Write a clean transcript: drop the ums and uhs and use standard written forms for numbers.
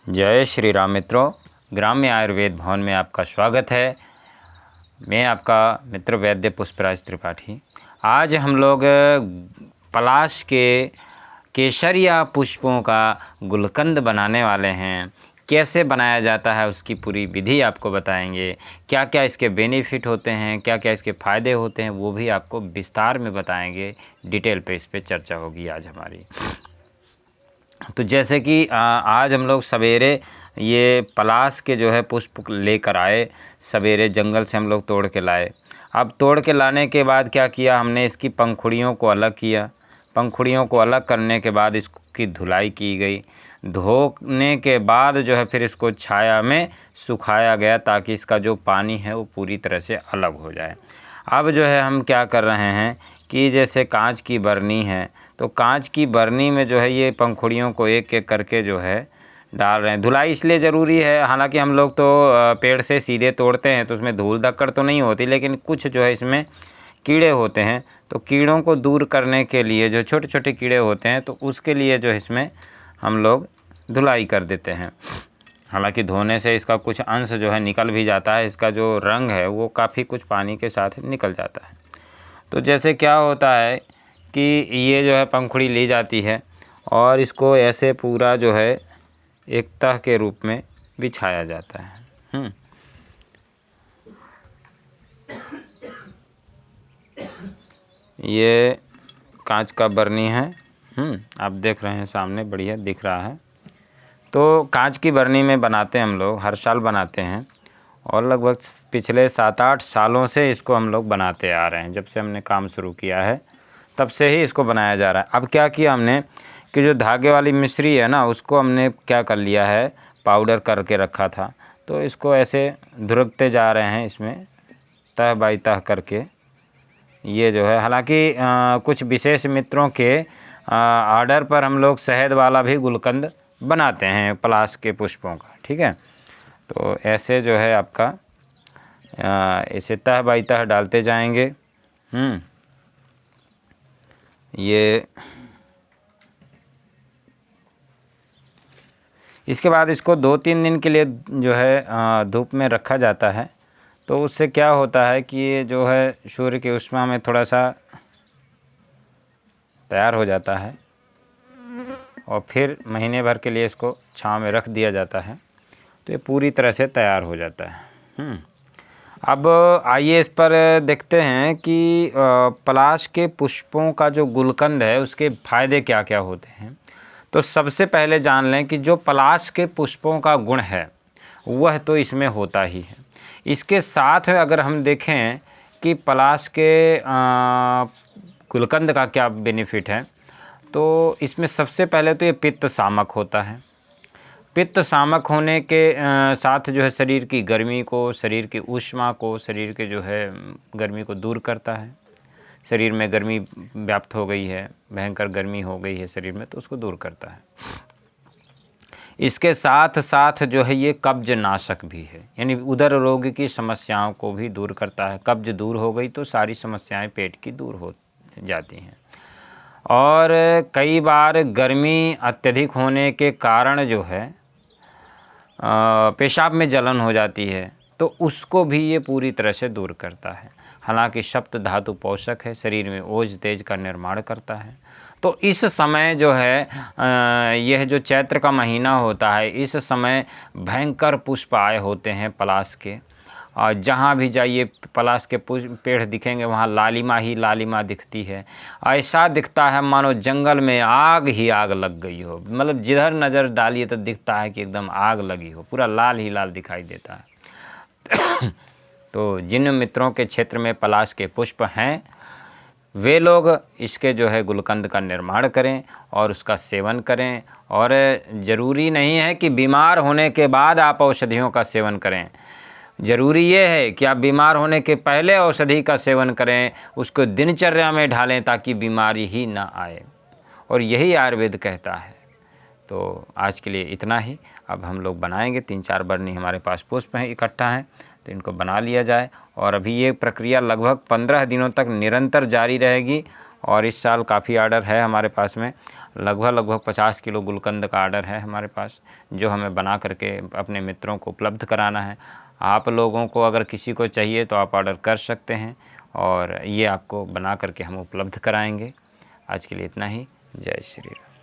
जय श्री राम मित्रों, ग्राम्य आयुर्वेद भवन में आपका स्वागत है। मैं आपका मित्र वैद्य पुष्पराज त्रिपाठी। आज हम लोग पलाश के केसरिया पुष्पों का गुलकंद बनाने वाले हैं। कैसे बनाया जाता है उसकी पूरी विधि आपको बताएंगे। क्या क्या इसके बेनिफिट होते हैं, क्या क्या इसके फ़ायदे होते हैं, वो भी आपको विस्तार में बताएंगे। डिटेल पे इस पर चर्चा होगी आज हमारी। तो जैसे कि आज हम लोग सवेरे ये पलाश के जो है पुष्प लेकर आए, सवेरे जंगल से हम लोग तोड़ के लाए। अब तोड़ के लाने के बाद क्या किया हमने, इसकी पंखुड़ियों को अलग किया। पंखुड़ियों को अलग करने के बाद इसकी धुलाई की गई। धोने के बाद जो है फिर इसको छाया में सुखाया गया ताकि इसका जो पानी है वो पूरी तरह से अलग हो जाए। अब जो है हम क्या कर रहे हैं कि जैसे कांच की बरनी है, तो कांच की बरनी में जो है ये पंखुड़ियों को एक एक करके जो है डाल रहे हैं। धुलाई इसलिए ज़रूरी है, हालांकि हम लोग तो पेड़ से सीधे तोड़ते हैं तो उसमें धूल धक्कड़ तो नहीं होती, लेकिन कुछ जो है इसमें कीड़े होते हैं। तो कीड़ों को दूर करने के लिए, जो छोटे छोटे कीड़े होते हैं, तो उसके लिए जो है इसमें हम लोग धुलाई कर देते हैं। हालांकि धोने से इसका कुछ अंश जो है निकल भी जाता है, इसका जो रंग है वो काफ़ी कुछ पानी के साथ निकल जाता है। तो जैसे क्या होता है कि ये जो है पंखुड़ी ली जाती है और इसको ऐसे पूरा जो है एक तह के रूप में बिछाया जाता है। ये कांच का बरनी है। आप देख रहे हैं सामने, बढ़िया दिख रहा है। तो कांच की बरनी में बनाते हैं हम लोग, हर साल बनाते हैं और लगभग पिछले 7-8 सालों से इसको हम लोग बनाते आ रहे हैं। जब से हमने काम शुरू किया है तब से ही इसको बनाया जा रहा है। अब क्या किया हमने कि जो धागे वाली मिश्री है ना, उसको हमने क्या कर लिया है, पाउडर करके रखा था, तो इसको ऐसे धुरकते जा रहे हैं इसमें तह बाई तह करके। ये जो है, हालांकि कुछ विशेष मित्रों के ऑर्डर पर हम लोग शहद वाला भी गुलकंद बनाते हैं पलाश के पुष्पों का, ठीक है। तो ऐसे जो है आपका इसे तह बाई तह डालते जाएंगे। ये इसके बाद इसको 2-3 दिन के लिए जो है धूप में रखा जाता है। तो उससे क्या होता है कि ये जो है सूर्य की ऊष्मा में थोड़ा सा तैयार हो जाता है और फिर महीने भर के लिए इसको छांव में रख दिया जाता है, तो ये पूरी तरह से तैयार हो जाता है। अब आइए इस पर देखते हैं कि पलाश के पुष्पों का जो गुलकंद है उसके फ़ायदे क्या क्या होते हैं। तो सबसे पहले जान लें कि जो पलाश के पुष्पों का गुण है वह तो इसमें होता ही है। इसके साथ अगर हम देखें कि पलाश के गुलकंद का क्या बेनिफिट है, तो इसमें सबसे पहले तो ये पित्त शामक होता है। पित्त शामक होने के साथ जो है शरीर की गर्मी को, शरीर की ऊष्मा को, शरीर के जो है गर्मी को दूर करता है। शरीर में गर्मी व्याप्त हो गई है, भयंकर गर्मी हो गई है शरीर में, तो उसको दूर करता है। इसके साथ साथ जो है ये कब्ज नाशक भी है, यानी उदर रोग की समस्याओं को भी दूर करता है। कब्ज दूर हो गई तो सारी समस्याएं पेट की दूर हो जाती हैं। और कई बार गर्मी अत्यधिक होने के कारण जो है पेशाब में जलन हो जाती है, तो उसको भी ये पूरी तरह से दूर करता है। हालांकि सप्त धातु पोषक है, शरीर में ओज तेज का निर्माण करता है। तो इस समय जो है यह जो चैत्र का महीना होता है, इस समय भयंकर पुष्प आए होते हैं पलाश के। और जहाँ भी जाइए पलाश के पेड़ दिखेंगे वहाँ लालिमा ही लालिमा दिखती है। ऐसा दिखता है मानो जंगल में आग ही आग लग गई हो, मतलब जिधर नज़र डालिए तो दिखता है कि एकदम आग लगी हो, पूरा लाल ही लाल दिखाई देता है। तो जिन मित्रों के क्षेत्र में पलाश के पुष्प हैं वे लोग इसके जो है गुलकंद का निर्माण करें और उसका सेवन करें। और ज़रूरी नहीं है कि बीमार होने के बाद आप औषधियों का सेवन करें, ज़रूरी ये है कि आप बीमार होने के पहले औषधि का सेवन करें, उसको दिनचर्या में ढालें ताकि बीमारी ही ना आए, और यही आयुर्वेद कहता है। तो आज के लिए इतना ही। अब हम लोग बनाएंगे, 3-4 बरनी हमारे पास पुष्प हैं, इकट्ठा हैं, तो इनको बना लिया जाए। और अभी ये प्रक्रिया लगभग 15 दिनों तक निरंतर जारी रहेगी और इस साल काफ़ी आर्डर है हमारे पास में, लगभग 50 किलो गुलकंद का आर्डर है हमारे पास, जो हमें बना करके अपने मित्रों को उपलब्ध कराना है। आप लोगों को अगर किसी को चाहिए तो आप ऑर्डर कर सकते हैं और ये आपको बना करके हम उपलब्ध कराएंगे। आज के लिए इतना ही। जय श्री राम।